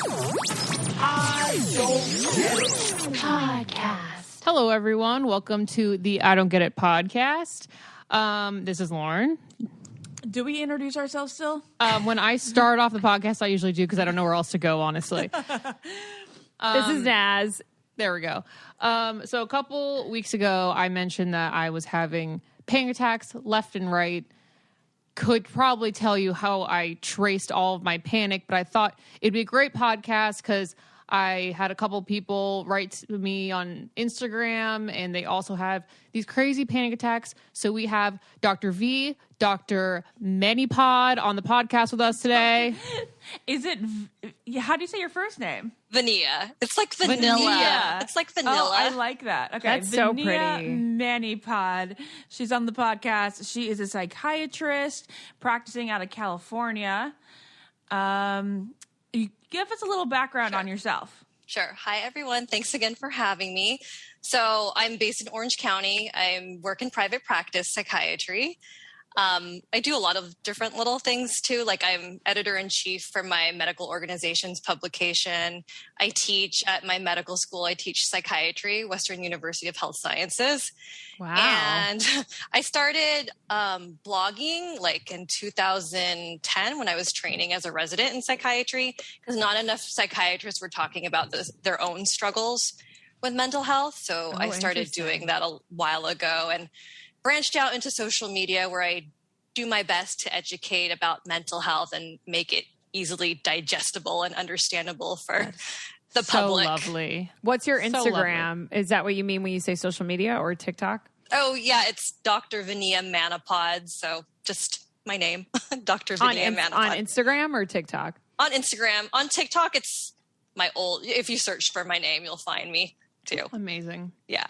I Don't Get It Podcast. Hello, everyone. Welcome to the I Don't Get It podcast. This is Lauren. Do we introduce ourselves still? When I start off the podcast, I usually do because I don't know where else to go, honestly. This is Naz. There we go. So a couple weeks ago, I mentioned that I was having panic attacks left and right. Could probably tell you how I traced all of my panic, but I thought it'd be a great podcast because I had a couple people write to me on Instagram, and they also have these crazy panic attacks. So we have Dr. V, Dr. Manipod on the podcast with us today. Is it? How do you say your first name? Vanilla. It's like vanilla. It's like vanilla. Oh, I like that. Okay, That's so Vanilla pretty. Manipod. She's on the podcast. She is a psychiatrist practicing out of California. You give us a little background on yourself. Sure. Hi, everyone. Thanks again for having me. So I'm based in Orange County. I work in private practice psychiatry. I do a lot of different little things too. Like I'm editor-in-chief for my medical organization's publication. I teach at my medical school. I teach psychiatry, Western University of Health Sciences. Wow. And I started blogging like in 2010 when I was training as a resident in psychiatry, because not enough psychiatrists were talking about their own struggles with mental health. So I started doing that a while ago and branched out into social media where I do my best to educate about mental health and make it easily digestible and understandable for the public. So lovely. What's your So Instagram? Is that what you mean when you say social media or TikTok? Oh, yeah, it's Dr. Vanilla Manipod. So just my name, Dr. Vanilla Manipod. On Instagram or TikTok? On Instagram. On TikTok, it's my old, if you search for my name, you'll find me too. Amazing. Yeah.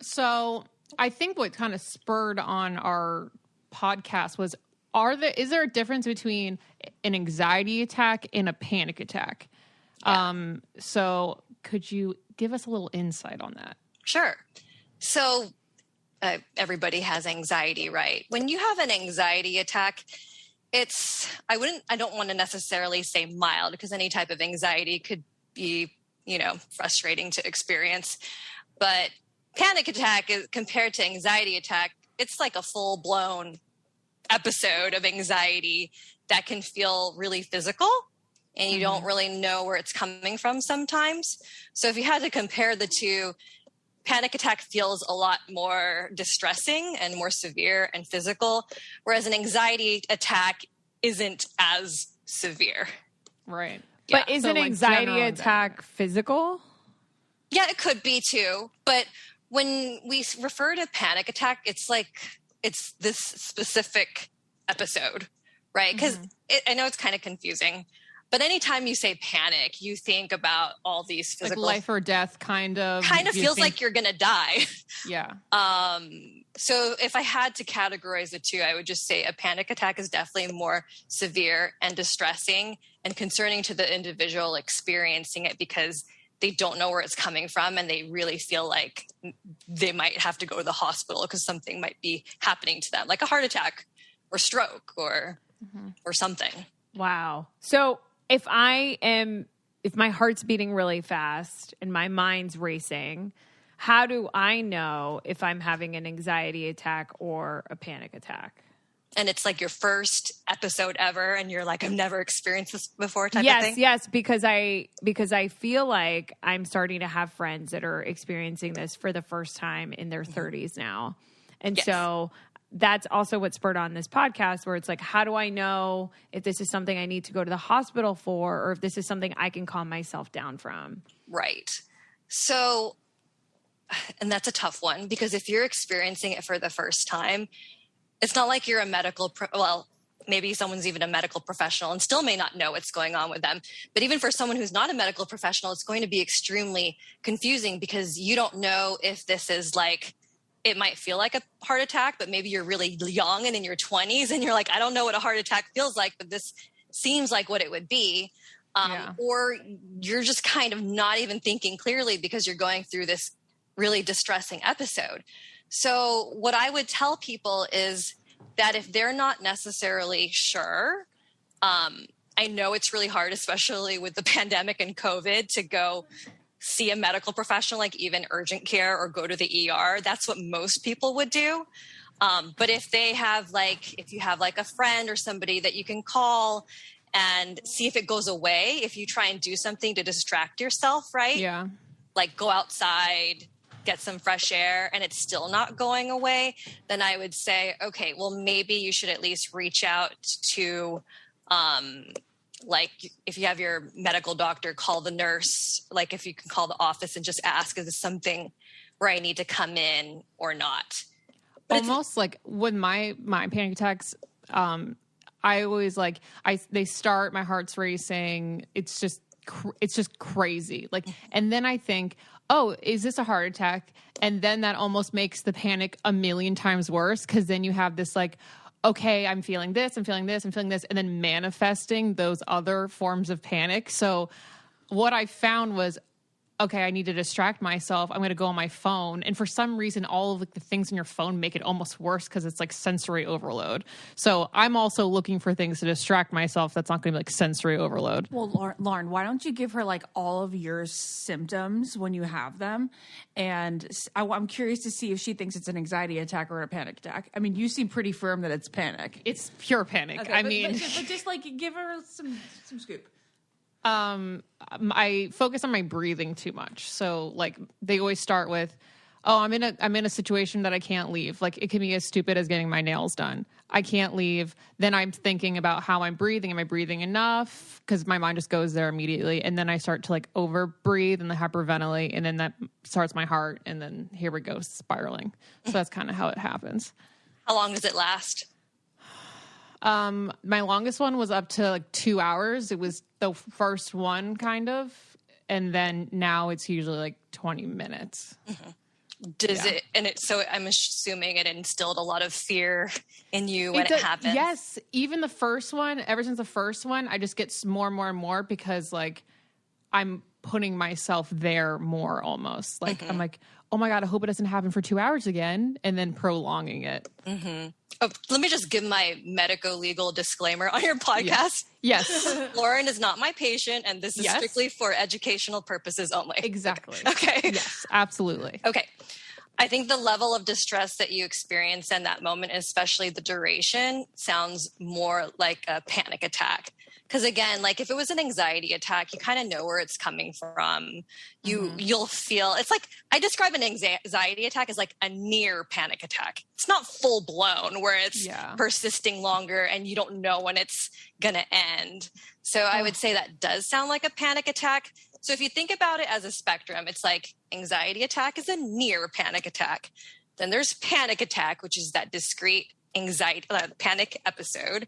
So I think what kind of spurred on our podcast was, is there a difference between an anxiety attack and a panic attack? Yeah. So could you give us a little insight on that? Sure. So everybody has anxiety, right? When you have an anxiety attack, I don't want to necessarily say mild, because any type of anxiety could be, frustrating to experience. But panic attack is, compared to anxiety attack, it's like a full-blown episode of anxiety that can feel really physical, and you don't really know where it's coming from sometimes. So if you had to compare the two, panic attack feels a lot more distressing and more severe and physical, whereas an anxiety attack isn't as severe. Right. But is So, an like, anxiety general attack physical? Yeah, it could be too. But when we refer to panic attack, it's like it's this specific episode, right? Because I know it's kind of confusing, but anytime you say panic, you think about all these physical, Like life or death kind of. feels like you're going to die. Yeah. So if I had to categorize the two, I would just say a panic attack is definitely more severe and distressing and concerning to the individual experiencing it, because they don't know where it's coming from and they really feel like they might have to go to the hospital because something might be happening to them, like a heart attack or stroke or something. Wow. So if my heart's beating really fast and my mind's racing, how do I know if I'm having an anxiety attack or a panic attack? And it's like your first episode ever and you're like, I've never experienced this before type of thing? Yes, because I feel like I'm starting to have friends that are experiencing this for the first time in their 30s now. And so that's also what spurred on this podcast, where it's like, how do I know if this is something I need to go to the hospital for, or if this is something I can calm myself down from? Right. So, and that's a tough one, because if you're experiencing it for the first time, it's not like you're a maybe someone's even a medical professional and still may not know what's going on with them. But even for someone who's not a medical professional, it's going to be extremely confusing, because you don't know if this is like, it might feel like a heart attack, but maybe you're really young and in your 20s and you're like, I don't know what a heart attack feels like, but this seems like what it would be. Or you're just kind of not even thinking clearly because you're going through this really distressing episode. So what I would tell people is that if they're not necessarily sure, I know it's really hard, especially with the pandemic and COVID, to go see a medical professional, like even urgent care, or go to the ER. That's what most people would do. But if you have like a friend or somebody that you can call and see if it goes away, if you try and do something to distract yourself, right? Yeah. Like go outside, get some fresh air, and it's still not going away, then I would say, okay, well, maybe you should at least reach out to, like if you have your medical doctor, call the nurse, like if you can call the office and just ask, is this something where I need to come in or not? But almost like with my panic attacks, I always they start, my heart's racing. It's just crazy. Like, and then I think, oh, is this a heart attack? And then that almost makes the panic a million times worse. Cause then you have this like, okay, I'm feeling this, I'm feeling this, I'm feeling this, and then manifesting those other forms of panic. So what I found was, okay, I need to distract myself. I'm going to go on my phone. And for some reason, all of the things in your phone make it almost worse because it's like sensory overload. So I'm also looking for things to distract myself. That's not going to be like sensory overload. Well, Lauren, why don't you give her like all of your symptoms when you have them? And I'm curious to see if she thinks it's an anxiety attack or a panic attack. I mean, you seem pretty firm that it's panic. It's pure panic. Okay, but just like give her some scoop. I focus on my breathing too much. So like they always start with, oh, I'm in a situation that I can't leave. Like it can be as stupid as getting my nails done. I can't leave. Then I'm thinking about how I'm breathing. Am I breathing enough? Because my mind just goes there immediately. And then I start to like over breathe and the hyperventilate. And then that starts my heart. And then here we go, spiraling. So that's kind of how it happens. how long does it last? My longest one was up to like 2 hours. It was the first one kind of. And then now it's usually like 20 minutes. Mm-hmm. So I'm assuming it instilled a lot of fear in you when it happened. Yes. Even the first one, ever since the first one, I just get more and more and more because like I'm putting myself there more almost. Like I'm like, oh my God, I hope it doesn't happen for 2 hours again. And then prolonging it. Mm-hmm. Oh, let me just give my medico-legal disclaimer on your podcast. Yes. Lauren is not my patient, and this is strictly for educational purposes only. Exactly. Okay. Yes, absolutely. Okay. I think the level of distress that you experience in that moment, especially the duration, sounds more like a panic attack. Because again, like if it was an anxiety attack, you kind of know where it's coming from. You'll feel, it's like, I describe an anxiety attack as like a near panic attack. It's not full blown where it's persisting longer and you don't know when it's going to end. So I would say that does sound like a panic attack. So if you think about it as a spectrum, it's like anxiety attack is a near panic attack. Then there's panic attack, which is that discrete anxiety panic episode.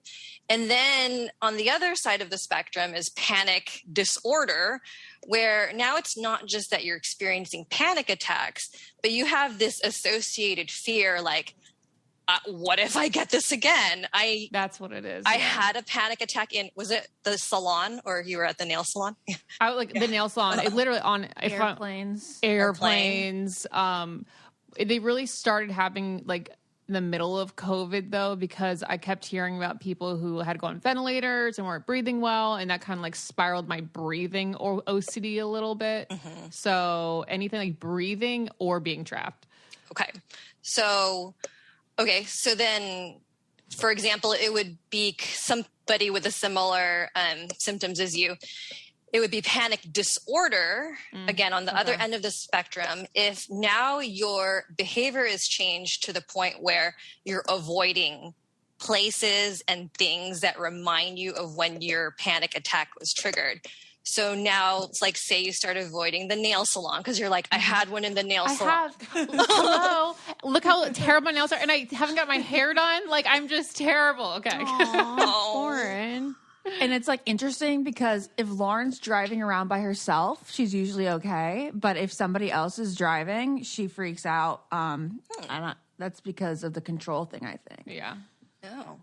And then on the other side of the spectrum is panic disorder, where now it's not just that you're experiencing panic attacks, but you have this associated fear like, what if I get this again? That's what it is. I had a panic attack was it the salon or you were at the nail salon? I like the nail salon. It literally on airplanes. They really started having like in the middle of COVID though, because I kept hearing about people who had gone on ventilators and weren't breathing well. And that kind of like spiraled my breathing or OCD a little bit. Mm-hmm. So anything like breathing or being trapped. Okay. So then, for example, it would be somebody with a similar symptoms as you. It would be panic disorder, again, on the other end of the spectrum. If now your behavior is changed to the point where you're avoiding places and things that remind you of when your panic attack was triggered. So now it's like, say you start avoiding the nail salon because you're like, I had one in the nail salon. Hello. Look how terrible my nails are. And I haven't got my hair done. Like, I'm just terrible. Okay. Lauren. And it's like interesting because if Lauren's driving around by herself, she's usually okay. But if somebody else is driving, she freaks out. That's because of the control thing, I think. Yeah. Oh.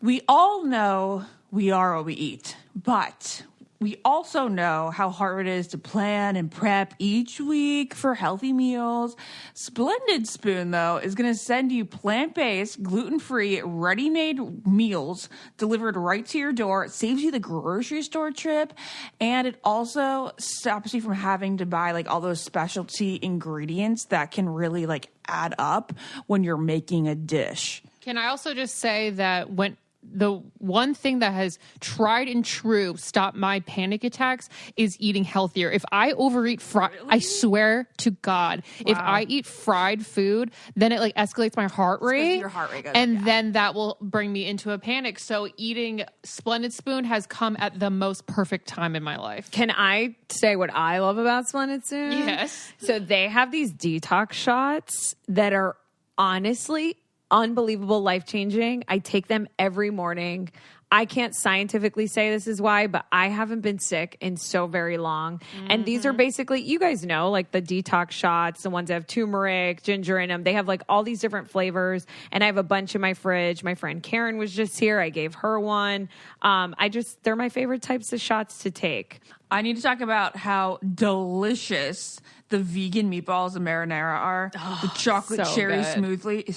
We all know we are what we eat, but we also know how hard it is to plan and prep each week for healthy meals. Splendid Spoon, though, is going to send you plant-based, gluten-free, ready-made meals delivered right to your door. It saves you the grocery store trip, and it also stops you from having to buy like all those specialty ingredients that can really like add up when you're making a dish. Can I also just say that when the one thing that has tried and true stopped my panic attacks is eating healthier. If I overeat I swear to God, if I eat fried food, then it like escalates my heart rate. Your heart rate goes and up, then that will bring me into a panic. So eating Splendid Spoon has come at the most perfect time in my life. Can I say what I love about Splendid Spoon? Yes. So they have these detox shots that are honestly unbelievable, life-changing. I take them every morning. I can't scientifically say this is why, but I haven't been sick in so very long. And these are basically, you guys know, like the detox shots, the ones that have turmeric, ginger in them. They have like all these different flavors. And I have a bunch in my fridge. My friend Karen was just here. I gave her one. They're my favorite types of shots to take. I need to talk about how delicious the vegan meatballs and marinara are. The chocolate so cherry good. smoothie,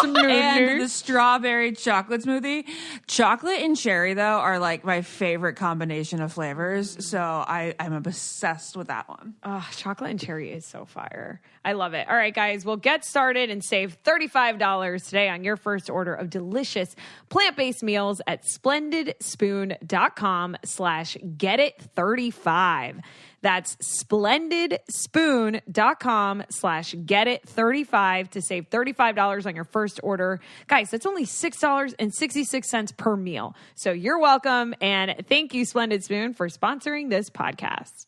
and the strawberry chocolate smoothie. Chocolate and cherry, though, are like my favorite combination of flavors. So I'm obsessed with that one. Oh, chocolate and cherry is so fire. I love it. All right, guys, we'll get started and save $35 today on your first order of delicious plant-based meals at splendidspoon.com/getit35. That's splendidspoon.com/getit35 to save $35 on your first order. Guys, that's only $6.66 per meal. So you're welcome. And thank you, Splendid Spoon, for sponsoring this podcast.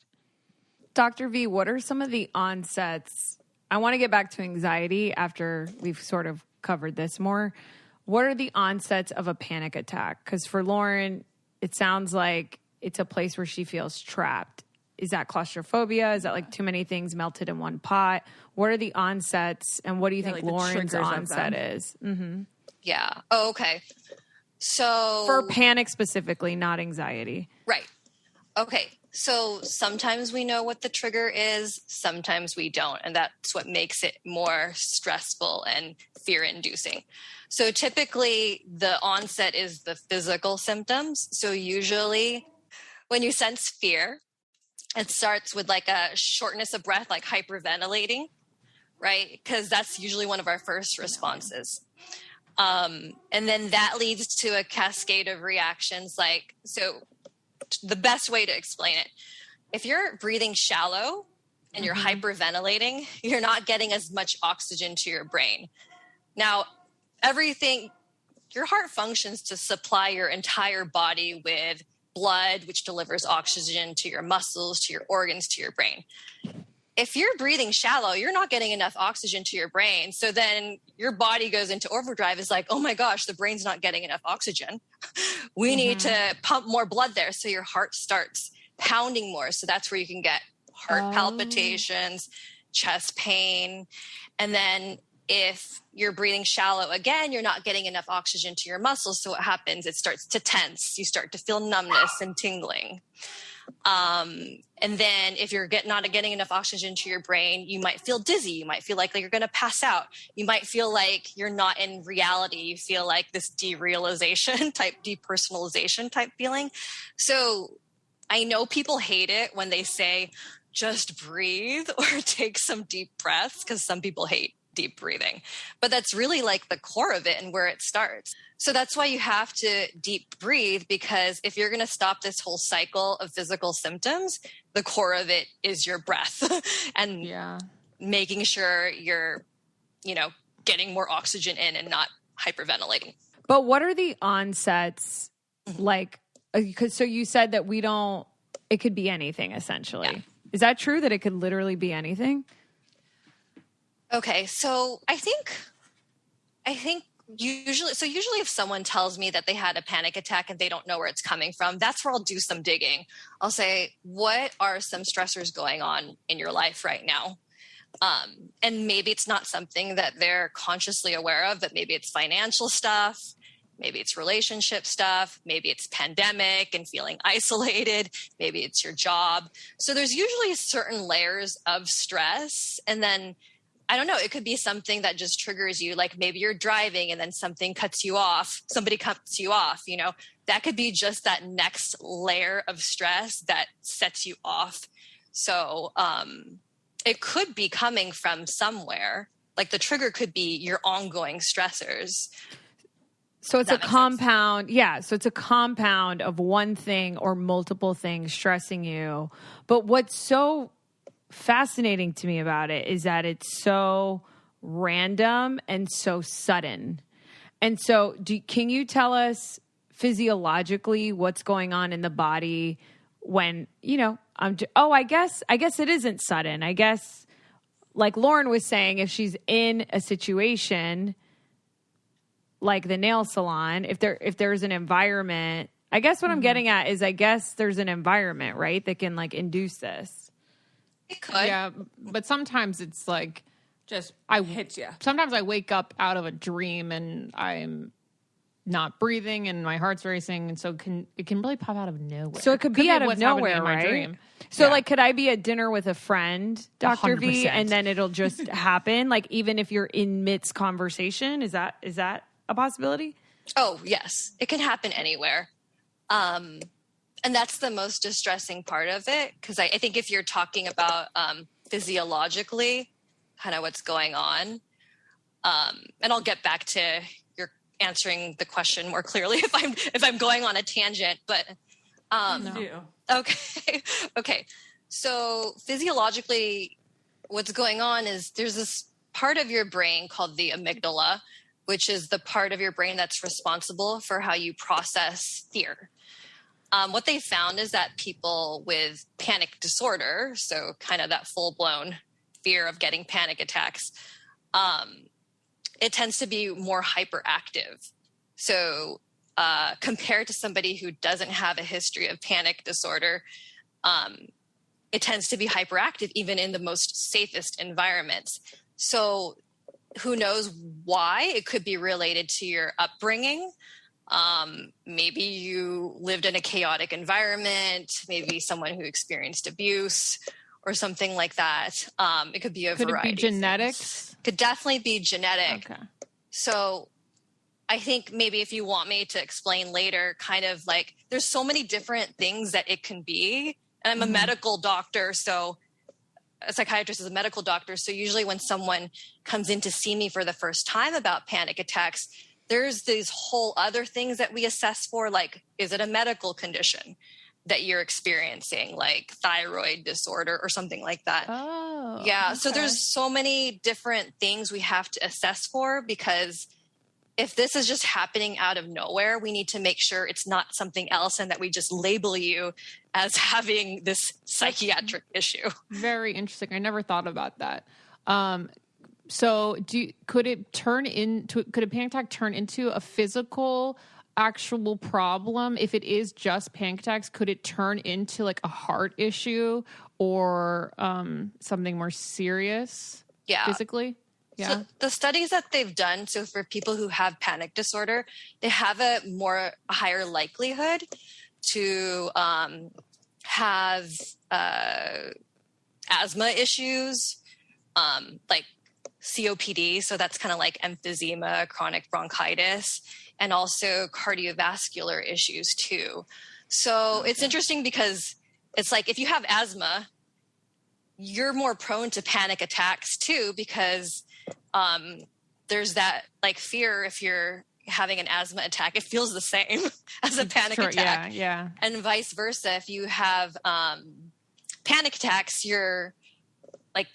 Dr. V, what are some of the onsets? I want to get back to anxiety after we've sort of covered this more. What are the onsets of a panic attack? Because for Lauren, it sounds like it's a place where she feels trapped. Is that claustrophobia? Is that like too many things melted in one pot? What are the onsets, and what do you think like the Lauren's triggers of onset them. is? Yeah. Oh, okay. So For panic specifically, not anxiety. right. Okay. So sometimes we know what the trigger is, sometimes we don't. And that's what makes it more stressful and fear-inducing. So typically the onset is the physical symptoms. So usually when you sense fear, it starts with like a shortness of breath, like hyperventilating, right? Because that's usually one of our first responses. And then that leads to a cascade of reactions. So the best way to explain it, if you're breathing shallow and you're hyperventilating, you're not getting as much oxygen to your brain. Now, your heart functions to supply your entire body with blood, which delivers oxygen to your muscles, to your organs, to your brain. If you're breathing shallow, you're not getting enough oxygen to your brain. So then your body goes into overdrive. It's like, oh my gosh, the brain's not getting enough oxygen. We need to pump more blood there. So your heart starts pounding more. So that's where you can get heart palpitations, chest pain. And then if you're breathing shallow again, you're not getting enough oxygen to your muscles. So what happens? It starts to tense. You start to feel numbness and tingling. And then if you're not getting enough oxygen to your brain, you might feel dizzy. You might feel like you're going to pass out. You might feel like you're not in reality. You feel like this derealization type, depersonalization type feeling. So I know people hate it when they say, just breathe or take some deep breaths, because some people hate deep breathing, but that's really like the core of it and where it starts. So that's why you have to deep breathe, because if you're going to stop this whole cycle of physical symptoms, the core of it is your breath and making sure you're, getting more oxygen in and not hyperventilating. But what are the onsets like? So you said that it could be anything essentially. Yeah. Is that true, that it could literally be anything? Okay, so I think usually if someone tells me that they had a panic attack and they don't know where it's coming from, that's where I'll do some digging. I'll say, what are some stressors going on in your life right now? And maybe it's not something that they're consciously aware of, but maybe it's financial stuff. Maybe it's relationship stuff. Maybe it's pandemic and feeling isolated. Maybe it's your job. So there's usually certain layers of stress. And then, I don't know, it could be something that just triggers you. Like maybe you're driving and then somebody cuts you off. That could be just that next layer of stress that sets you off. So it could be coming from somewhere. Like the trigger could be your ongoing stressors. So it's a compound. Yeah. So it's a compound of one thing or multiple things stressing you. But what's so fascinating to me about it is that it's so random and so sudden. And so can you tell us physiologically what's going on in the body when, I guess it isn't sudden. I guess like Lauren was saying, if she's in a situation like the nail salon, if there's an environment, I guess what I'm getting at is I guess there's an environment, right, that can like induce this. It could. Yeah, but sometimes it's like Just hits you. Sometimes I wake up out of a dream and I'm not breathing and my heart's racing, and so it can really pop out of nowhere. So it could be out of what's happening nowhere, in my right? dream. So Yeah. like, could I be at dinner with a friend, Dr. V, 100%. and then it'll just happen? Like even if you're in midst conversation, is that a possibility? Oh, yes. It can happen anywhere. And that's the most distressing part of it. Because I think if you're talking about physiologically, kind of what's going on, and I'll get back to your answering the question more clearly if I'm going on a tangent. But okay. So physiologically, what's going on is there's this part of your brain called the amygdala, which is the part of your brain that's responsible for how you process fear. What they found is that people with panic disorder, so kind of that full-blown fear of getting panic attacks, it tends to be more hyperactive. So compared to somebody who doesn't have a history of panic disorder, it tends to be hyperactive even in the most safest environments. So who knows why? It could be related to your upbringing. Maybe you lived in a chaotic environment, maybe someone who experienced abuse or something like that. It could be a variety. Could it be genetics? Could definitely be genetic. Okay. So I think maybe if you want me to explain later, kind of like there's so many different things that it can be. And I'm a medical doctor, so a psychiatrist is a medical doctor. So usually when someone comes in to see me for the first time about panic attacks, there's these whole other things that we assess for, like, is it a medical condition that you're experiencing, like thyroid disorder or something like that? Oh, yeah. okay. So there's so many different things we have to assess for, because if this is just happening out of nowhere, we need to make sure it's not something else and that we just label you as having this psychiatric issue. Very interesting. I never thought about that. So could a panic attack turn into a physical actual problem? If it is just panic attacks, could it turn into like a heart issue or something more serious physically? Yeah. So the studies that they've done, so for people who have panic disorder, they have a higher likelihood to have asthma issues, like COPD. So that's kind of like emphysema, chronic bronchitis, and also cardiovascular issues too. So it's interesting because it's like if you have asthma, you're more prone to panic attacks too, because there's that like fear. If you're having an asthma attack, it feels the same as a panic attack. Yeah. And vice versa. If you have panic attacks, you're like,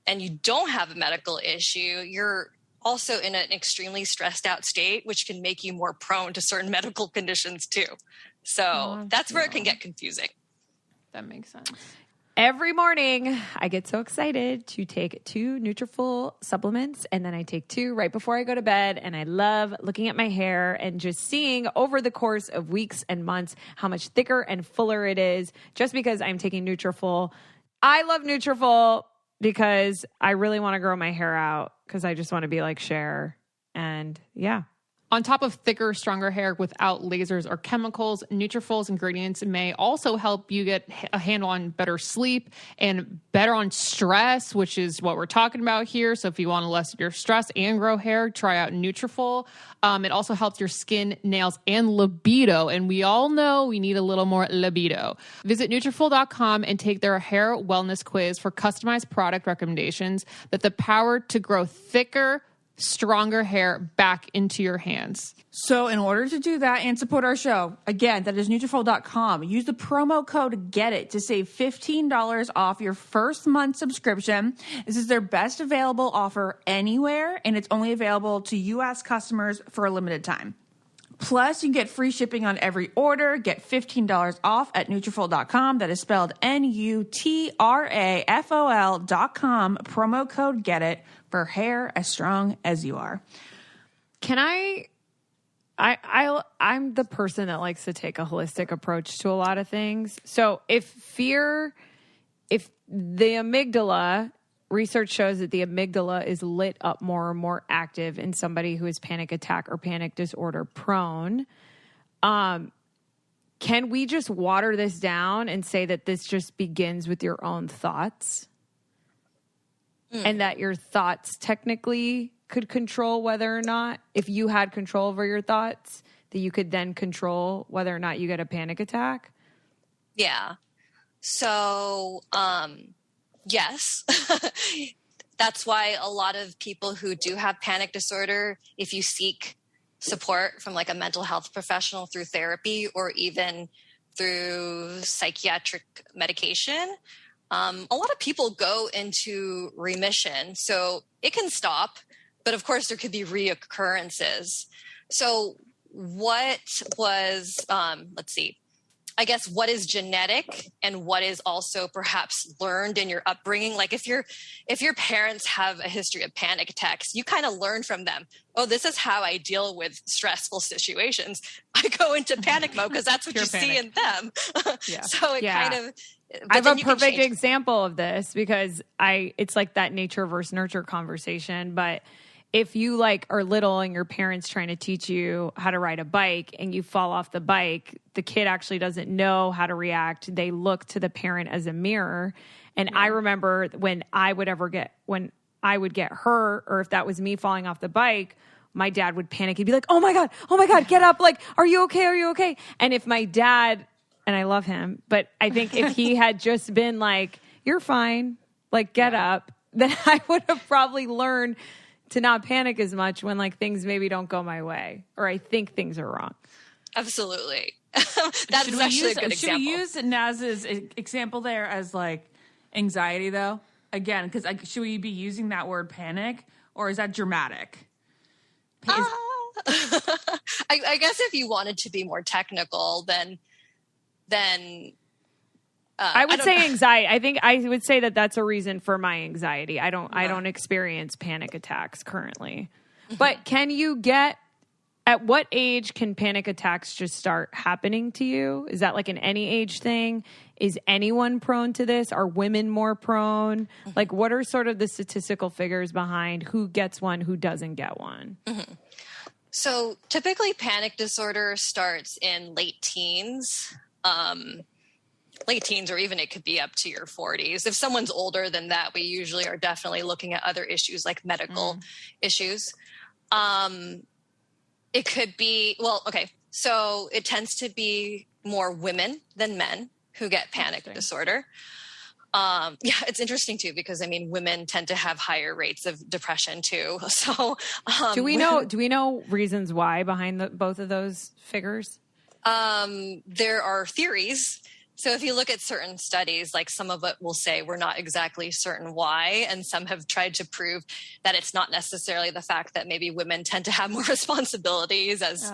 and you don't have a medical issue, you're also in an extremely stressed out state, which can make you more prone to certain medical conditions too. So that's where it can get confusing. That makes sense. Every morning, I get so excited to take 2 Nutrafol supplements, and then I take 2 right before I go to bed, and I love looking at my hair and just seeing over the course of weeks and months how much thicker and fuller it is just because I'm taking Nutrafol. I love Nutrafol because I really want to grow my hair out because I just want to be like Cher. And yeah. On top of thicker, stronger hair without lasers or chemicals, Nutrafol's ingredients may also help you get a handle on better sleep and better on stress, which is what we're talking about here. So if you want to lessen your stress and grow hair, try out Nutrafol. It also helps your skin, nails, and libido. And we all know we need a little more libido. Visit Nutrafol.com and take their hair wellness quiz for customized product recommendations that the power to grow thicker, stronger hair back into your hands. So in order to do that and support our show, again, that is Nutrafol.com. Use the promo code GETIT to save $15 off your first month subscription. This is their best available offer anywhere, and it's only available to U.S. customers for a limited time. Plus, you can get free shipping on every order. Get $15 off at Nutrafol.com. That is spelled Nutrafol.com. Promo code GETIT for hair as strong as you are. Can I'm the person that likes to take a holistic approach to a lot of things. So if the amygdala, research shows that the amygdala is lit up more or more active in somebody who is panic attack or panic disorder prone, can we just water this down and say that this just begins with your own thoughts? And that your thoughts technically could control whether or not, if you had control over your thoughts, that you could then control whether or not you get a panic attack? Yeah. So, yes. That's why a lot of people who do have panic disorder, if you seek support from like a mental health professional through therapy or even through psychiatric medication, a lot of people go into remission. So it can stop, but of course there could be reoccurrences. So what was, let's see, I guess what is genetic and what is also perhaps learned in your upbringing. Like if your parents have a history of panic attacks, you kind of learn from them. Oh, this is how I deal with stressful situations. I go into panic mode because that's what you see in them. Yeah. So it kind of, I have a perfect example of this because it's like that nature versus nurture conversation. But if you like are little and your parents trying to teach you how to ride a bike and you fall off the bike, the kid actually doesn't know how to react. They look to the parent as a mirror. And I remember when I would get hurt, or if that was me falling off the bike, my dad would panic. He'd be like, oh my God, get up. Like, are you okay? And if my dad, and I love him, but I think if he had just been like, you're fine, like get up, then I would have probably learned to not panic as much when like things maybe don't go my way or I think things are wrong. Absolutely. That's actually a good example. Should we use Naz's example there as like anxiety though? Again, because should we be using that word panic or is that dramatic? I guess if you wanted to be more technical, then I would say anxiety. I think I would say that that's a reason for my anxiety. I don't experience panic attacks currently. Mm-hmm. But at what age can panic attacks just start happening to you? Is that like an any age thing? Is anyone prone to this? Are women more prone? Mm-hmm. Like what are sort of the statistical figures behind who gets one, who doesn't get one? Mm-hmm. So typically panic disorder starts in late teens. Or even it could be up to your 40s. If someone's older than that, we usually are definitely looking at other issues like medical issues. It could be, so it tends to be more women than men who get panic disorder. It's interesting too, because I mean, women tend to have higher rates of depression too. So do we know reasons why behind both of those figures? There are theories. So if you look at certain studies, like some of it will say we're not exactly certain why, and some have tried to prove that it's not necessarily the fact that maybe women tend to have more responsibilities as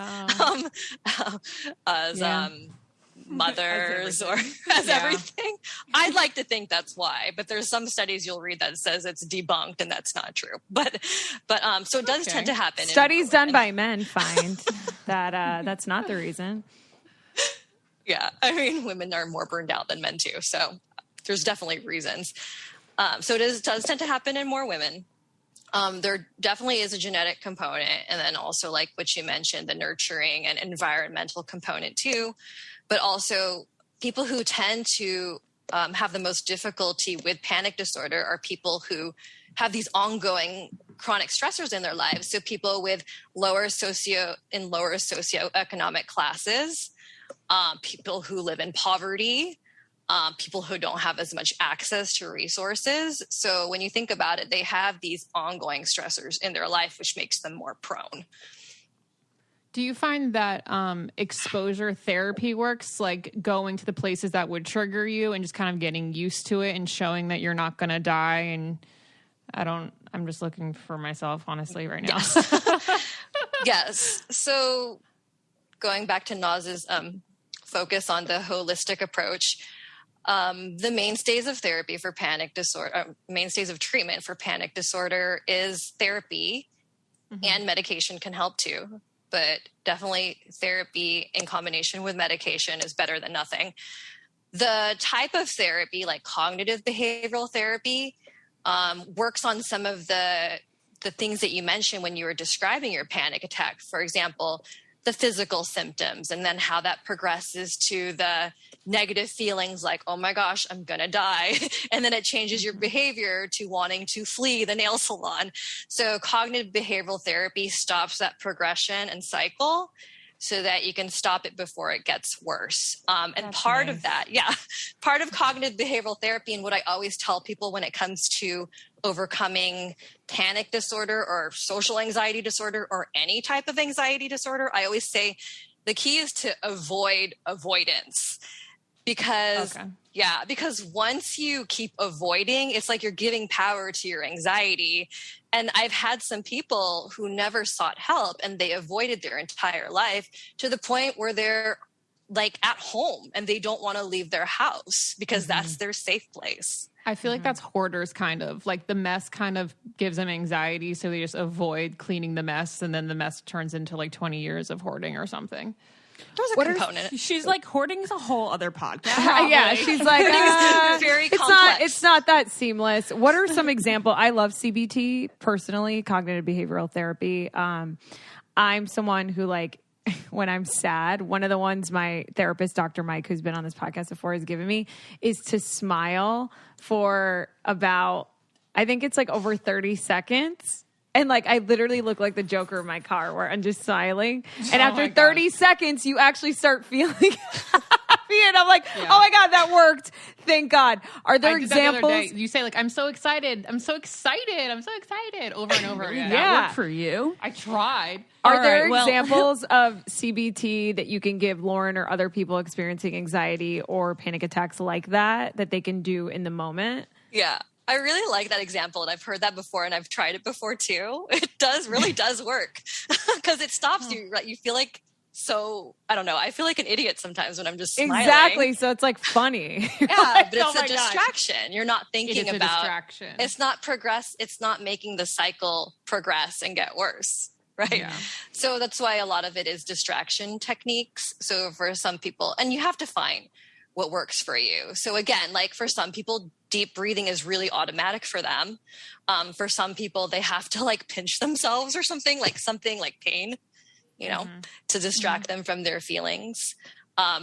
mothers or as everything. I'd like to think that's why, but there's some studies you'll read that says it's debunked and that's not true. But so it does tend to happen. Studies done by men find that that's not the reason. Yeah, I mean, women are more burned out than men too, so there's definitely reasons. So it does tend to happen in more women. There definitely is a genetic component, and then also like what you mentioned, the nurturing and environmental component too. But also people who tend to have the most difficulty with panic disorder are people who have these ongoing chronic stressors in their lives. So people with lower socioeconomic classes, people who live in poverty, people who don't have as much access to resources. So when you think about it, they have these ongoing stressors in their life, which makes them more prone. Do you find that exposure therapy works, like going to the places that would trigger you and just kind of getting used to it and showing that you're not going to die? And I'm just looking for myself, honestly, right now. Yes. Yes. So going back to Naz's focus on the holistic approach, the mainstays of therapy for panic disorder, mainstays of treatment for panic disorder is therapy, and medication can help too. But definitely therapy in combination with medication is better than nothing. The type of therapy, like cognitive behavioral therapy, works on some of the things that you mentioned when you were describing your panic attack. For example, the physical symptoms, and then how that progresses to the negative feelings like, oh my gosh, I'm going to die. And then it changes your behavior to wanting to flee the nail salon. So cognitive behavioral therapy stops that progression and cycle so that you can stop it before it gets worse. And That's part nice. of that, part of cognitive behavioral therapy, and what I always tell people when it comes to overcoming panic disorder or social anxiety disorder or any type of anxiety disorder, I always say the key is to avoid avoidance. Because once you keep avoiding, it's like you're giving power to your anxiety. And I've had some people who never sought help and they avoided their entire life to the point where they're like at home and they don't want to leave their house because that's their safe place. I feel like that's hoarders, kind of like the mess kind of gives them anxiety. So they just avoid cleaning the mess. And then the mess turns into like 20 years of hoarding or something. There's a component. She's like, hoarding is a whole other podcast. Yeah, she's like, Very complex. it's not that seamless. What are some example? I love CBT personally, cognitive behavioral therapy. I'm someone who like, when I'm sad, one of the ones my therapist, Dr. Mike, who's been on this podcast before, has given me is to smile for about, I think it's like over 30 seconds. And like, I literally look like the Joker in my car where I'm just smiling. And after 30 seconds, you actually start feeling happy. And I'm like, oh my God, that worked. Thank God. Are there examples? You say like, I'm so excited. I'm so excited. I'm so excited over and over again. That worked for you. I tried. Are there examples of CBT that you can give Lauren or other people experiencing anxiety or panic attacks like that they can do in the moment? Yeah. I really like that example, and I've heard that before, and I've tried it before too. It really does work because it stops you. Right? You feel like I don't know. I feel like an idiot sometimes when I'm just smiling. Exactly. So it's like funny. Yeah, but it's a distraction. You're not thinking it is about. A distraction. It's not progress. It's not making the cycle progress and get worse. Right. Yeah. So that's why a lot of it is distraction techniques. So for some people, and you have to find what works for you. So again, like for some people, deep breathing is really automatic for them. For some people, they have to like pinch themselves or something like pain, to distract them from their feelings.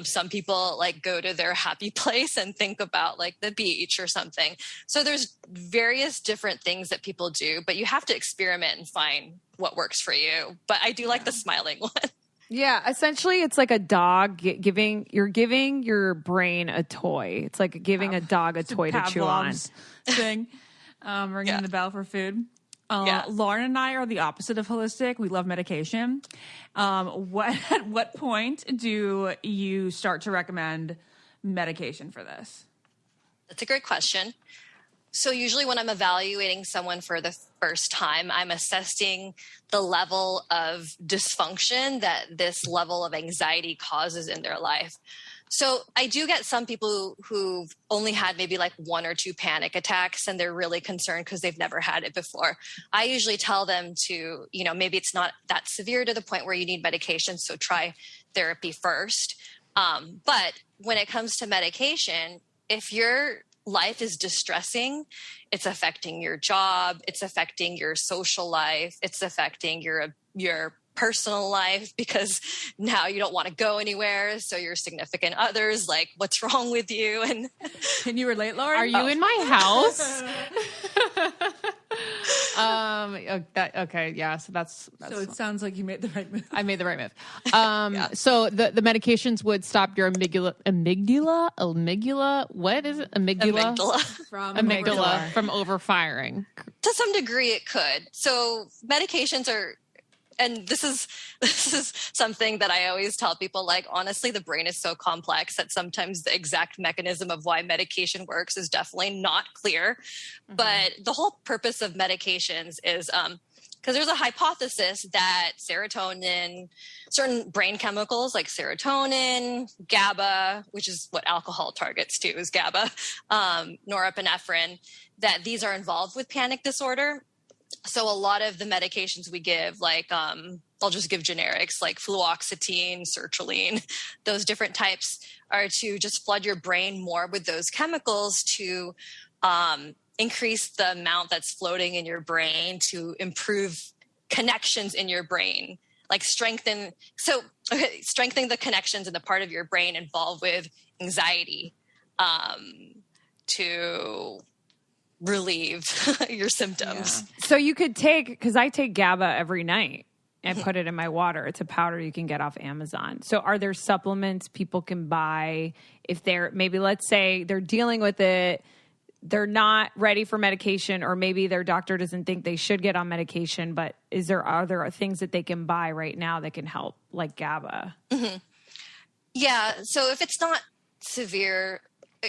Some people like go to their happy place and think about like the beach or something. So there's various different things that people do, but you have to experiment and find what works for you. But I do like the smiling one. Yeah, essentially it's like a dog giving your brain a toy. It's like giving a dog a toy to chew on. Thing. Ringing the bell for food. Lauren and I are the opposite of holistic. We love medication. At what point do you start to recommend medication for this? That's a great question. So usually when I'm evaluating someone for the first time, I'm assessing the level of dysfunction that this level of anxiety causes in their life. So I do get some people who've only had maybe like 1 or 2 panic attacks and they're really concerned because they've never had it before. I usually tell them to, maybe it's not that severe to the point where you need medication, so try therapy first. But when it comes to medication, if you're life is distressing, it's affecting your job, it's affecting your social life, it's affecting your personal life, because now you don't want to go anywhere. So your significant others, like, what's wrong with you? And can you relate, Lauren? Are you in my house? Okay, yeah. So that's so it sounds like you made the right move. I made the right move. So the medications would stop your amygdala. What is it? Amygdala from overfiring. To some degree, it could. So medications are. And this is something that I always tell people, like, honestly, the brain is so complex that sometimes the exact mechanism of why medication works is definitely not clear. Mm-hmm. But the whole purpose of medications is because there's a hypothesis that serotonin, certain brain chemicals like serotonin, GABA, which is what alcohol targets too, is GABA, norepinephrine, that these are involved with panic disorder. So a lot of the medications we give, like I'll just give generics like fluoxetine, sertraline, those different types, are to just flood your brain more with those chemicals to increase the amount that's floating in your brain, to improve connections in your brain, like strengthening the connections in the part of your brain involved with anxiety, to relieve your symptoms. Yeah. So you could because I take GABA every night and put it in my water. It's a powder you can get off Amazon. So are there supplements people can buy if they're, maybe let's say they're dealing with it, they're not ready for medication, or maybe their doctor doesn't think they should get on medication, but are there things that they can buy right now that can help, like GABA? Mm-hmm. Yeah. So if it's not severe,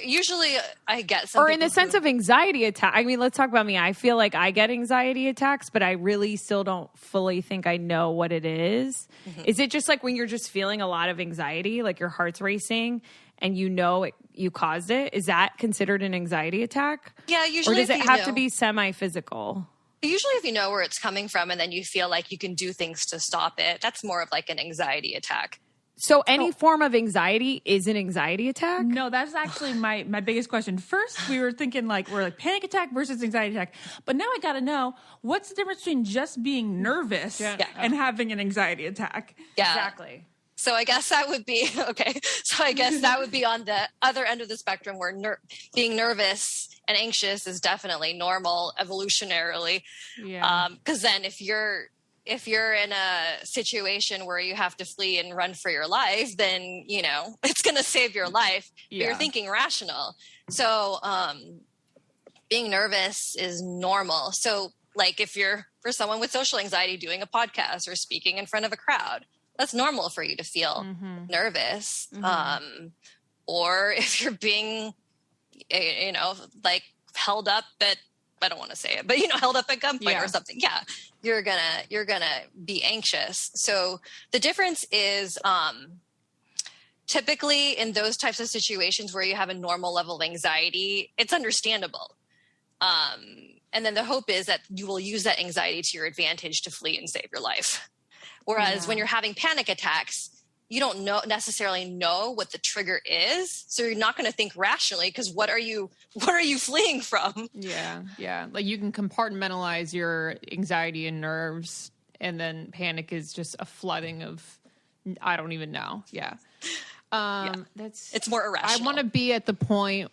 usually I get some. Or in the sense of anxiety attack. I mean, let's talk about me. I feel like I get anxiety attacks, but I really still don't fully think I know what it is. Mm-hmm. Is it just like when you're just feeling a lot of anxiety, like your heart's racing and you caused it? Is that considered an anxiety attack? Yeah, usually. Or does it have to be semi-physical? Usually if you know where it's coming from and then you feel like you can do things to stop it, that's more of like an anxiety attack. So any form of anxiety is an anxiety attack? No, that's actually my biggest question. First, we were thinking we're like panic attack versus anxiety attack. But now I got to know, what's the difference between just being nervous and having an anxiety attack? Yeah. Exactly. So I guess that would be, okay. So I guess that would be on the other end of the spectrum, where being nervous and anxious is definitely normal evolutionarily. Yeah. Because then if you're in a situation where you have to flee and run for your life, then, it's going to save your life. Yeah. But you're thinking rational. So being nervous is normal. So like if you're, for someone with social anxiety, doing a podcast or speaking in front of a crowd, that's normal for you to feel nervous. Mm-hmm. Or if you're being, like held up at, I don't want to say it, but held up at gunpoint or something. Yeah. You're gonna be anxious. So the difference is, typically in those types of situations where you have a normal level of anxiety, it's understandable. And then the hope is that you will use that anxiety to your advantage to flee and save your life. Whereas when you're having panic attacks, you don't necessarily know what the trigger is. So you're not going to think rationally, because what are you fleeing from? Yeah. Yeah. Like you can compartmentalize your anxiety and nerves, and then panic is just a flooding of, I don't even know. Yeah. It's more irrational. I want to be at the point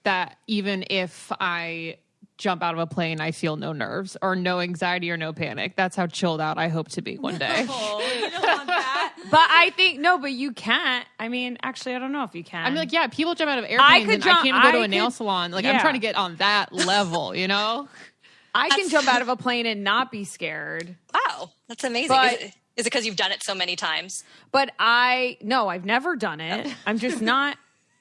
that even if I jump out of a plane, I feel no nerves or no anxiety or no panic. That's how chilled out I hope to be one day. Oh, you don't want that. But I think, but you can't. I mean, actually, I don't know if you can. I mean, like, people jump out of airplanes and I can't even go to a nail salon. Like, I'm trying to get on that level, I can jump out of a plane and not be scared. Wow, that's amazing. But, is it because you've done it so many times? But I've never done it. I'm just not.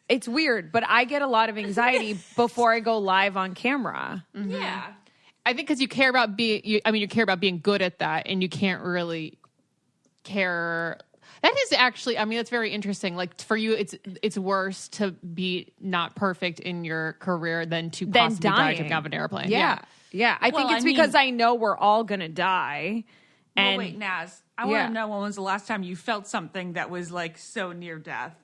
It's weird, but I get a lot of anxiety before I go live on camera. Mm-hmm. Yeah. I think because you care about you care about being good at that, and you can't really care. That is actually, that's very interesting. Like for you, it's worse to be not perfect in your career than to possibly die jumping out of an airplane. Yeah. I think it's because I know we're all going to die. Wait, Naz, I want to know, when was the last time you felt something that was like so near death?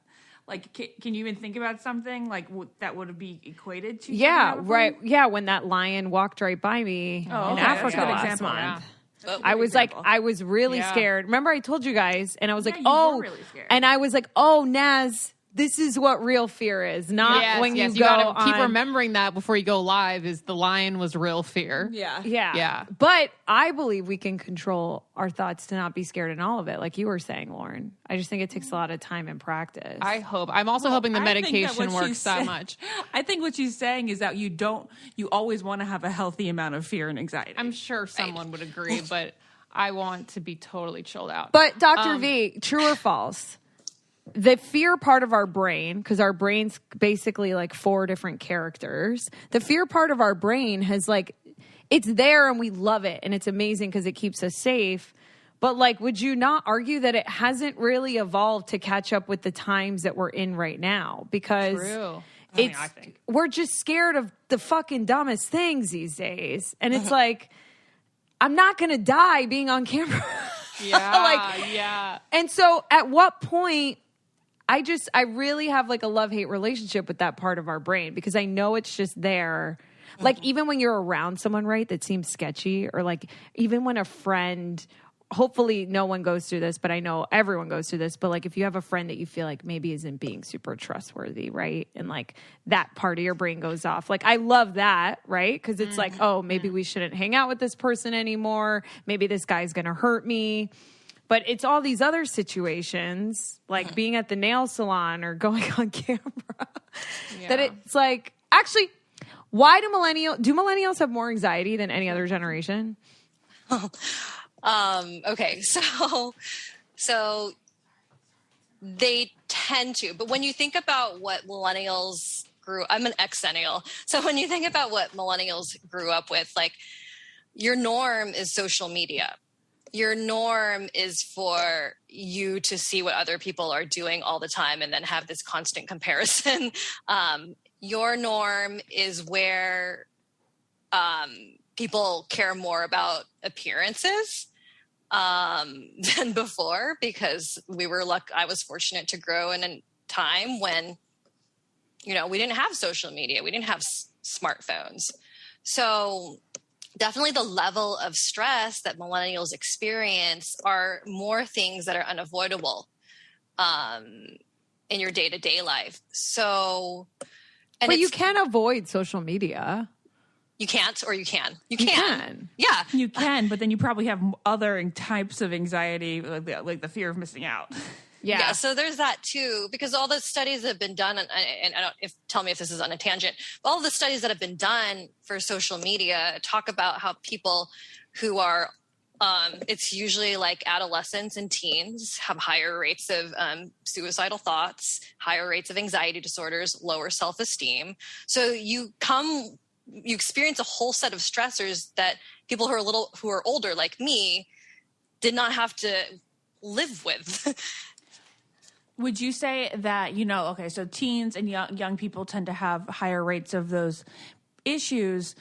Like, can you even think about something like that would be equated to? Yeah, right. Yeah, when that lion walked right by me in Africa last month. Yeah. I was like, I was really scared. Remember I told you guys, and I was like, you were really scared. And I was like, oh, Naz, this is what real fear is, not when you go gotta keep remembering that before you go live is the lion was real fear. Yeah. But I believe we can control our thoughts to not be scared in all of it, like you were saying, Lauren. I just think it takes a lot of time and practice. I hope. I'm also hoping the medication works that much. I think what she's saying is that you always want to have a healthy amount of fear and anxiety. I'm sure someone would agree, but I want to be totally chilled out. But Dr. V, true or false? The fear part of our brain, because our brain's basically like 4 different characters, the fear part of our brain has like, it's there and we love it and it's amazing because it keeps us safe. But like, would you not argue that it hasn't really evolved to catch up with the times that we're in right now? Because I think we're just scared of the fucking dumbest things these days. And it's like, I'm not going to die being on camera. Yeah. And so at what point, I really have like a love-hate relationship with that part of our brain because I know it's just there. Like even when you're around someone, right, that seems sketchy, or like even when a friend, hopefully no one goes through this, but I know everyone goes through this, but like if you have a friend that you feel like maybe isn't being super trustworthy, right? And like that part of your brain goes off. Like I love that, right? Because it's like, oh, maybe we shouldn't hang out with this person anymore. Maybe this guy's going to hurt me. But it's all these other situations, like being at the nail salon or going on camera, that it's like, actually, why do millennials have more anxiety than any other generation? Okay, so they tend to, but when you think about what millennials I'm an ex-centennial, so when you think about what millennials grew up with, like your norm is social media. Your norm is for you to see what other people are doing all the time and then have this constant comparison. Your norm is where people care more about appearances than before, because I was fortunate to grow in a time when, we didn't have social media. We didn't have smartphones. So definitely the level of stress that millennials experience are more things that are unavoidable in your day-to-day life. So, but you can avoid social media. You can't, or you can. You can. Yeah. You can, but then you probably have other types of anxiety, like the fear of missing out. Yeah, so there's that too, because all the studies that have been done, and tell me if this is on a tangent, but all the studies that have been done for social media talk about how people who are, it's usually like adolescents and teens, have higher rates of suicidal thoughts, higher rates of anxiety disorders, lower self-esteem. So you experience a whole set of stressors that people who are older like me did not have to live with. Would you say that, so teens and young people tend to have higher rates of those issues.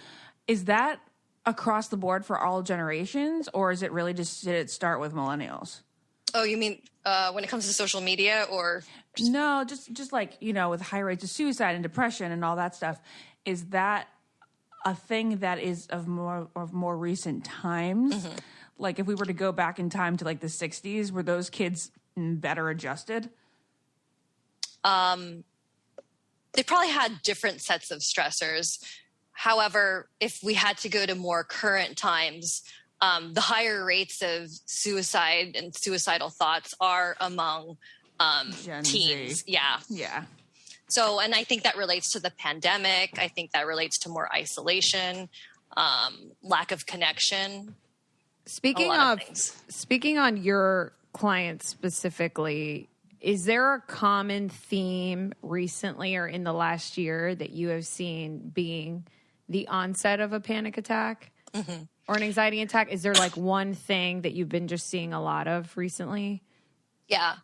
Is that across the board for all generations, or is it really did it start with millennials? Oh, you mean when it comes to social media, or? No, just like, with high rates of suicide and depression and all that stuff. Is that a thing that is of more recent times? Mm-hmm. Like if we were to go back in time to like the 60s, were those kids better adjusted? They probably had different sets of stressors. However, if we had to go to more current times, the higher rates of suicide and suicidal thoughts are among teens. Z. Yeah. So, and I think that relates to the pandemic. I think that relates to more isolation, lack of connection. Speaking on your clients specifically, is there a common theme recently or in the last year that you have seen being the onset of a panic attack or an anxiety attack? Is there like one thing that you've been just seeing a lot of recently? Yeah.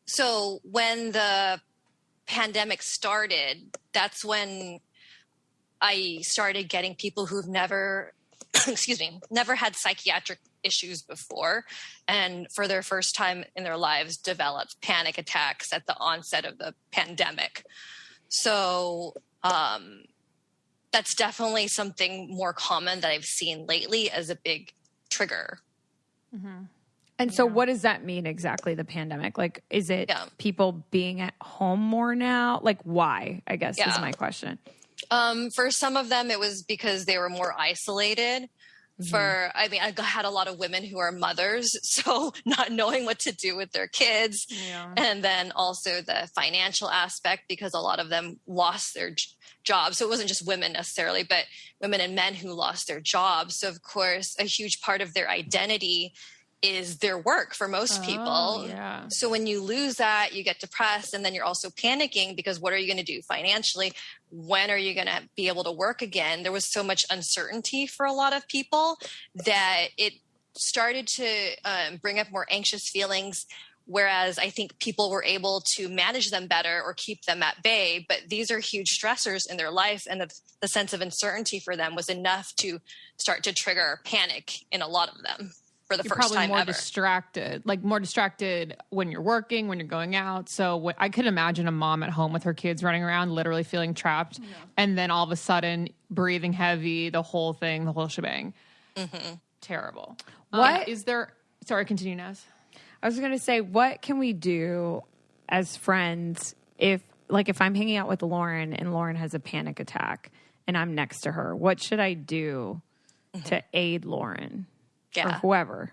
So when the pandemic started, that's when I started getting people who've never had psychiatric issues before, and for their first time in their lives developed panic attacks at the onset of the pandemic. So that's definitely something more common that I've seen lately as a big trigger. Mm-hmm. And so what does that mean exactly, the pandemic? Like, is it people being at home more now? Like, why, I guess, is my question. For some of them, it was because they were more isolated. I had a lot of women who are mothers, so not knowing what to do with their kids. Yeah. And then also the financial aspect, because a lot of them lost their jobs. So it wasn't just women necessarily, but women and men who lost their jobs. So of course, a huge part of their identity is their work for most people. Yeah. So when you lose that, you get depressed, and then you're also panicking because what are you going to do financially? When are you going to be able to work again? There was so much uncertainty for a lot of people that it started to bring up more anxious feelings, whereas I think people were able to manage them better or keep them at bay. But these are huge stressors in their life, and the sense of uncertainty for them was enough to start to trigger panic in a lot of them. For the you're first probably time more ever. more distracted when you're working, when you're going out. So I could imagine a mom at home with her kids running around, literally feeling trapped, and then all of a sudden breathing heavy, the whole thing, the whole shebang. Mm-hmm. Terrible. What is there? Sorry, continue, Naz. I was going to say, what can we do as friends if I'm hanging out with Lauren and Lauren has a panic attack and I'm next to her? What should I do to aid Lauren? Or whoever.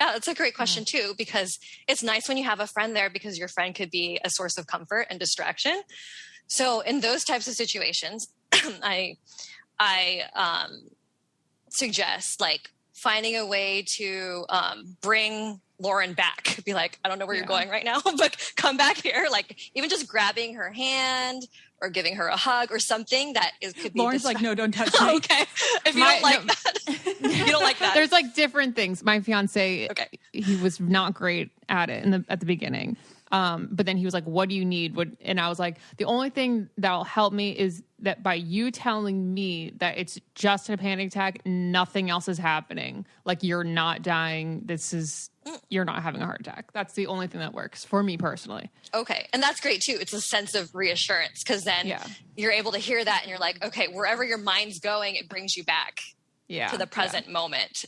Yeah, that's a great question too, because it's nice when you have a friend there because your friend could be a source of comfort and distraction. So in those types of situations, I suggest like finding a way to bring Lauren back. Be like, I don't know where you're going right now, but come back here. Like even just grabbing her hand or giving her a hug or something that could be. Lauren's like, no, don't touch me. Okay, if you don't like that, you don't like that. There's like different things. My fiance, he was not great at it at the beginning. But then he was like, what do you need? And I was like, the only thing that'll help me is that by you telling me that it's just a panic attack, nothing else is happening. Like you're not dying. You're not having a heart attack. That's the only thing that works for me personally. Okay. And that's great too. It's a sense of reassurance because then you're able to hear that and you're like, okay, wherever your mind's going, it brings you back to the present moment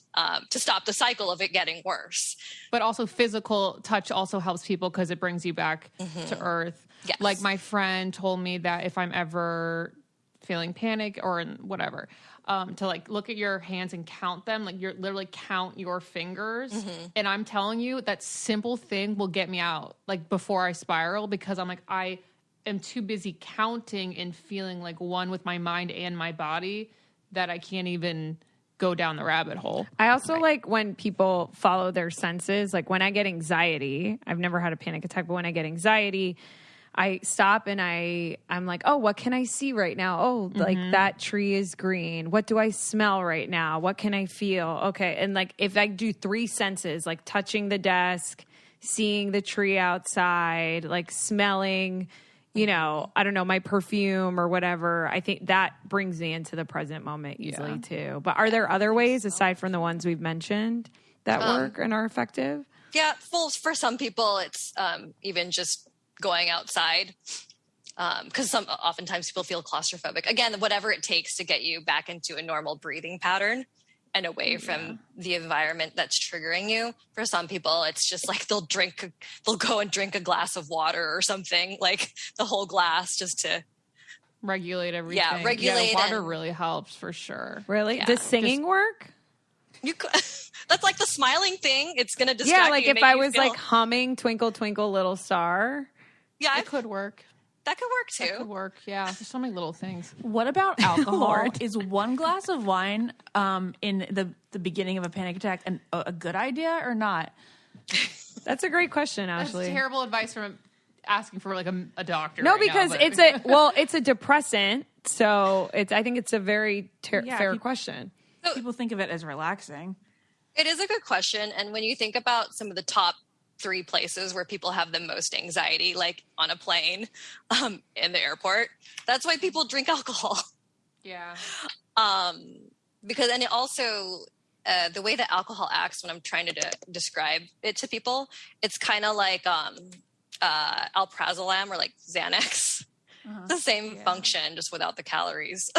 to stop the cycle of it getting worse. But also physical touch also helps people because it brings you back to earth. Yes. Like my friend told me that if I'm ever feeling panic or whatever, to like look at your hands and count them, like you're literally count your fingers. And I'm telling you that simple thing will get me out like before I spiral because I'm like, I am too busy counting and feeling like one with my mind and my body that I can't even go down the rabbit hole. I also like when people follow their senses. Like when I get anxiety, I've never had a panic attack, but when I get anxiety, I stop and I'm like, oh, what can I see right now? Oh, like that tree is green. What do I smell right now? What can I feel? Okay. And like if I do 3 senses, like touching the desk, seeing the tree outside, like smelling, I don't know, my perfume or whatever, I think that brings me into the present moment easily too. But are there other ways aside from the ones we've mentioned that work and are effective? Yeah. For some people, it's even just going outside because oftentimes people feel claustrophobic. Again, whatever it takes to get you back into a normal breathing pattern and away from the environment that's triggering you. For some people, it's just like they'll go and drink a glass of water or something, like the whole glass just to regulate everything. Yeah, regulate. Yeah, water really helps for sure. Really? Yeah. Does singing work? That's like the smiling thing. It's going to distract you. Yeah, like if I was like humming Twinkle, Twinkle, Little Star. Yeah, it could work. That could work too. That could work, yeah. There's so many little things. What about alcohol? Is one glass of wine in the beginning of a panic attack a good idea or not? That's a great question, Ashley. That's terrible advice from asking for like a doctor. No, right because now, it's a depressant, so I think it's a very fair question. So, people think of it as relaxing. It is a good question, and when you think about some of the top 3 places where people have the most anxiety, like on a plane, in the airport, that's why people drink alcohol. Yeah. Because, and it also, the way that alcohol acts when I'm trying to describe it to people, it's kind of like alprazolam or like Xanax. The same function, just without the calories.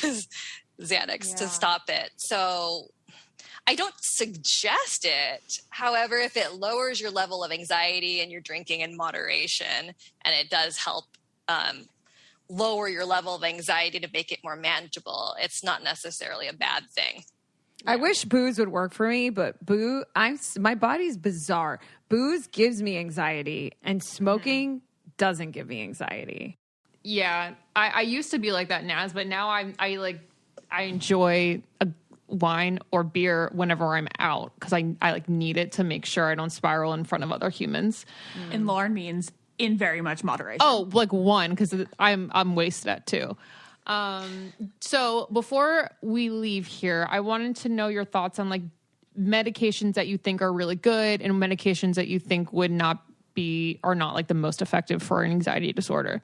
As Xanax to stop it. So I don't suggest it. However, if it lowers your level of anxiety and you're drinking in moderation, and it does help lower your level of anxiety to make it more manageable, it's not necessarily a bad thing. I wish booze would work for me, but my body's bizarre. Booze gives me anxiety, and smoking doesn't give me anxiety. Yeah, I used to be like that, Naz, but now I enjoy a wine or beer whenever I'm out because I like need it to make sure I don't spiral in front of other humans. And Lauren means in very much moderation. Oh, like one, because I'm wasted at two. So before we leave here, I wanted to know your thoughts on like medications that you think are really good and medications that you think would not are not like the most effective for an anxiety disorder.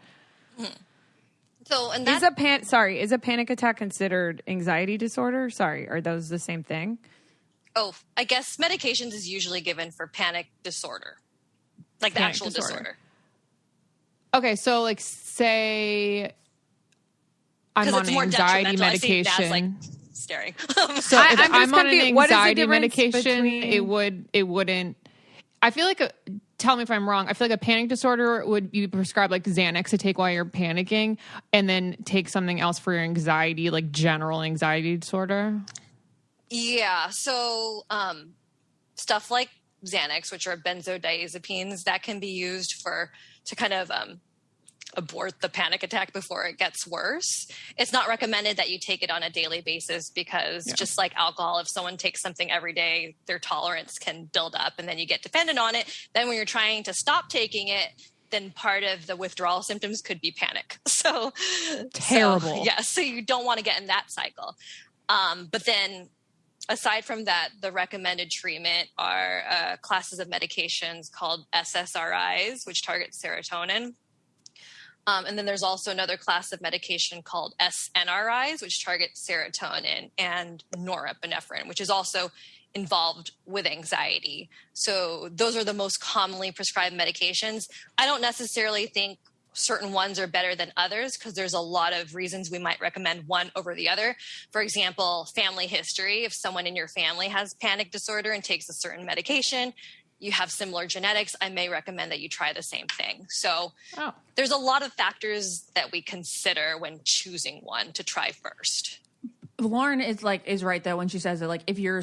So, and is a panic attack considered anxiety disorder? Sorry, are those the same thing? Oh, I guess medications is usually given for panic disorder, like the actual disorder. Okay, so like say I'm on an anxiety medication. Like staring. So if I'm on an anxiety medication, it wouldn't. I feel like tell me if I'm wrong. I feel like a panic disorder would be prescribed like Xanax to take while you're panicking, and then take something else for your anxiety, like general anxiety disorder. Yeah. So stuff like Xanax, which are benzodiazepines, that can be used to kind of abort the panic attack before it gets worse. It's not recommended that you take it on a daily basis because just like alcohol, if someone takes something every day, their tolerance can build up and then you get dependent on it. Then when you're trying to stop taking it, then part of the withdrawal symptoms could be panic. So terrible. So you don't want to get in that cycle. But then aside from that, the recommended treatment are classes of medications called SSRIs, which target serotonin. And then there's also another class of medication called SNRIs, which target serotonin, and norepinephrine, which is also involved with anxiety. So those are the most commonly prescribed medications. I don't necessarily think certain ones are better than others because there's a lot of reasons we might recommend one over the other. For example, family history. If someone in your family has panic disorder and takes a certain medication, you have similar genetics, I may recommend that you try the same thing. So there's a lot of factors that we consider when choosing one to try first. Lauren is right though when she says that like if you're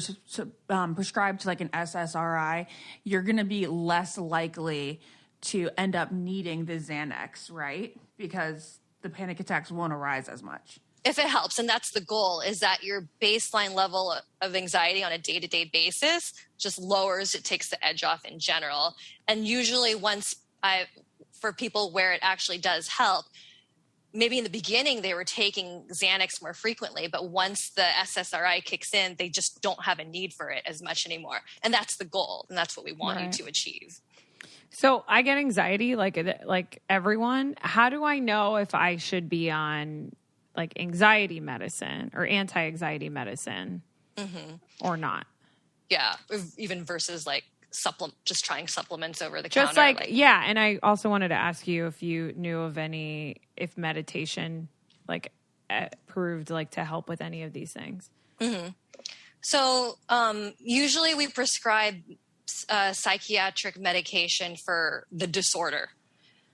prescribed to like an SSRI, you're going to be less likely to end up needing the Xanax, right? Because the panic attacks won't arise as much. If it helps, and that's the goal, is that your baseline level of anxiety on a day-to-day basis just lowers, it takes the edge off in general. And usually for people where it actually does help, maybe in the beginning they were taking Xanax more frequently, but once the SSRI kicks in, they just don't have a need for it as much anymore. And that's the goal, and that's what we want you to achieve. So I get anxiety like everyone. How do I know if I should be on like anxiety medicine or anti-anxiety medicine or not? Yeah. Even versus like just trying supplements over the just counter. And I also wanted to ask you if you knew of if meditation like proved like to help with any of these things. So usually we prescribe psychiatric medication for the disorder,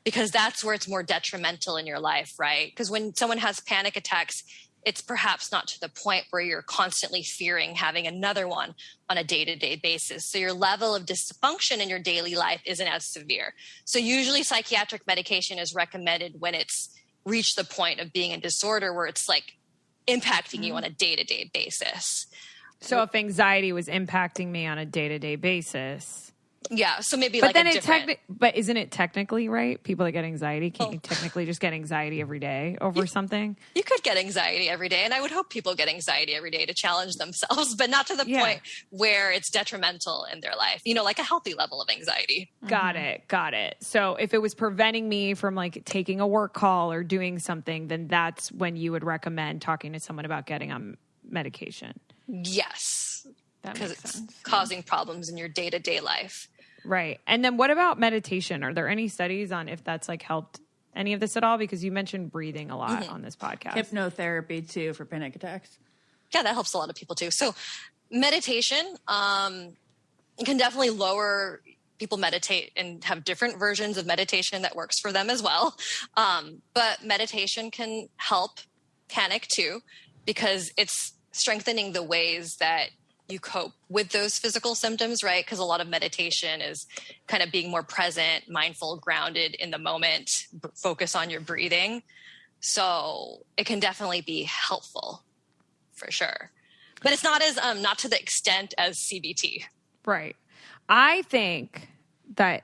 because that's where it's more detrimental in your life, right? Because when someone has panic attacks, it's perhaps not to the point where you're constantly fearing having another one on a day-to-day basis. So your level of dysfunction in your daily life isn't as severe. So usually psychiatric medication is recommended when it's reached the point of being a disorder where it's like impacting you on a day-to-day basis. So if anxiety was impacting me on a day-to-day basis... Yeah, so maybe but then but isn't it technically right? People that get anxiety, can't you technically just get anxiety every day over something? You could get anxiety every day, and I would hope people get anxiety every day to challenge themselves, but not to the point where it's detrimental in their life. You know, like a healthy level of anxiety. Got it. So if it was preventing me from like taking a work call or doing something, then that's when you would recommend talking to someone about getting on medication. Yes. That Because makes it's sense. causing problems in your day-to-day life. Right. And then what about meditation? Are there any studies on if that's like helped any of this at all? Because you mentioned breathing a lot on this podcast. Hypnotherapy too for panic attacks. Yeah, that helps a lot of people too. So meditation can definitely lower. People meditate and have different versions of meditation that works for them as well. But meditation can help panic too, because it's strengthening the ways that you cope with those physical symptoms, right? Because a lot of meditation is kind of being more present, mindful, grounded in the moment, focus on your breathing. So it can definitely be helpful for sure. But it's not as, not to the extent as CBT. Right. I think that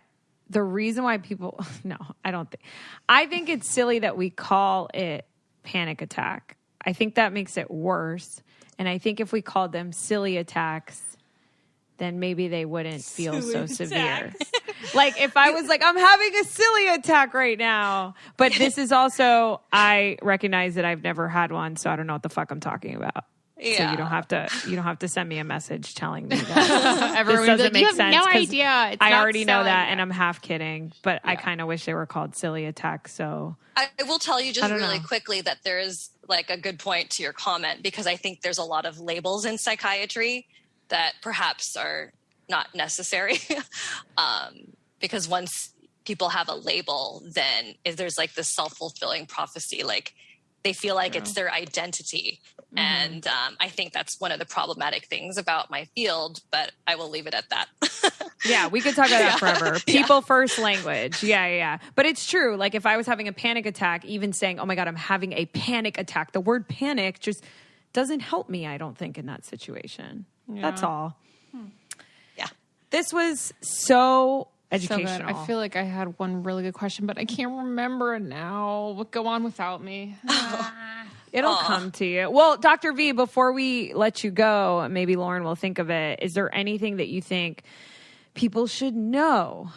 the reason why people, no, I don't think, I think it's silly that we call it panic attack. I think that makes it worse. And I think if we called them silly attacks, then maybe they wouldn't feel so severe. Like if I was like, I'm having a silly attack right now. But this is also, I recognize that I've never had one, so I don't know what the fuck I'm talking about. Yeah. So you don't have to send me a message telling me that Everyone this doesn't make you have sense. no 'cause idea. It's I not already know selling that, it. and I'm half kidding. But I kind of wish they were called silly attacks. So I will tell you just really know. quickly that there is like a good point to your comment, because I think there's a lot of labels in psychiatry that perhaps are not necessary. Because once people have a label, then if there's like this self-fulfilling prophecy, like they feel like it's their identity. Mm-hmm. And I think that's one of the problematic things about my field, but I will leave it at that. yeah, we could talk about that forever. People first language. Yeah. But it's true. Like if I was having a panic attack, even saying, oh my God, I'm having a panic attack, the word panic just doesn't help me, I don't think, in that situation. Yeah. That's all. Yeah. This was so educational. So good. I feel like I had one really good question, but I can't remember it now. Go on without me. It'll come to you. Well, Dr. V, before we let you go, maybe Lauren will think of it. Is there anything that you think people should know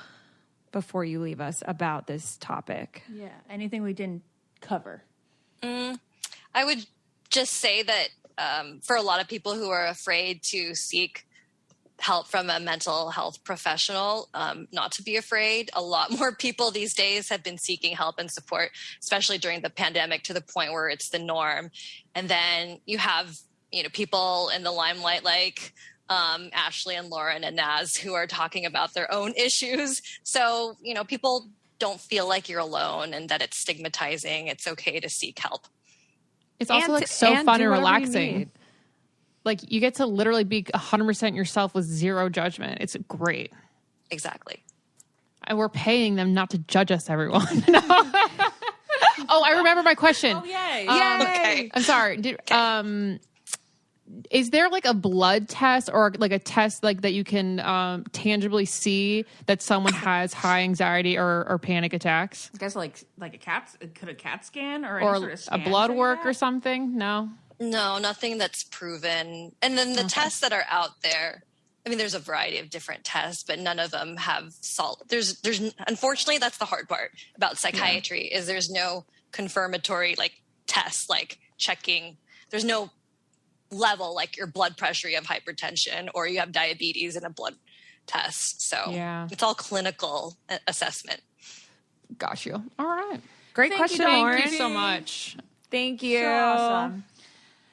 before you leave us about this topic? Yeah, anything we didn't cover. I would just say that for a lot of people who are afraid to seek help from a mental health professional, not to be afraid. A lot more people these days have been seeking help and support, especially during the pandemic, to the point where it's the norm. And then you have, people in the limelight like Ashley and Lauren and Naz, who are talking about their own issues. So, people don't feel like you're alone and that it's stigmatizing. It's okay to seek help. It's also so fun and relaxing. Like you get to literally be 100% yourself with zero judgment. It's great. Exactly. And we're paying them not to judge us, everyone. Oh, I remember my question. Oh, yay. Okay. I'm sorry. Is there like a blood test or like a test like that you can tangibly see that someone has high anxiety or panic attacks? I guess like a CAT scan or Or any sort of a scan blood say work that? or something? No? No, nothing that's proven. And then the tests that are out there, I mean, there's a variety of different tests, but none of them have there's unfortunately, that's the hard part about psychiatry is there's no confirmatory like tests, like checking. There's no level like your blood pressure, you have hypertension, or you have diabetes in a blood test. So it's all clinical assessment. Got you. All right. Great question, Lauren. Thank you so much. Thank you. So awesome.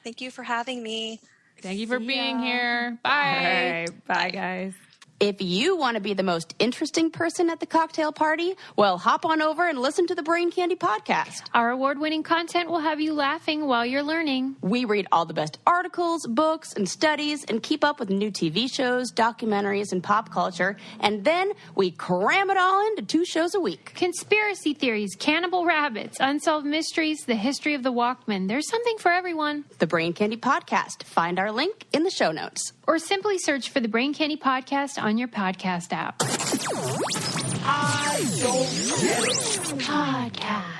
Thank you for having me. Thank you for being here. All Bye. right. Bye, guys. If you want to be the most interesting person at the cocktail party, well, hop on over and listen to the Brain Candy podcast. Our award-winning content will have you laughing while you're learning. We read all the best articles, books, and studies and keep up with new TV shows, documentaries, and pop culture. And then we cram it all into 2 shows a week. Conspiracy theories, cannibal rabbits, unsolved mysteries, the history of the Walkman. There's something for everyone. The Brain Candy podcast. Find our link in the show notes. Or simply search for the Brain Candy Podcast on your podcast app. I don't get it. Podcast.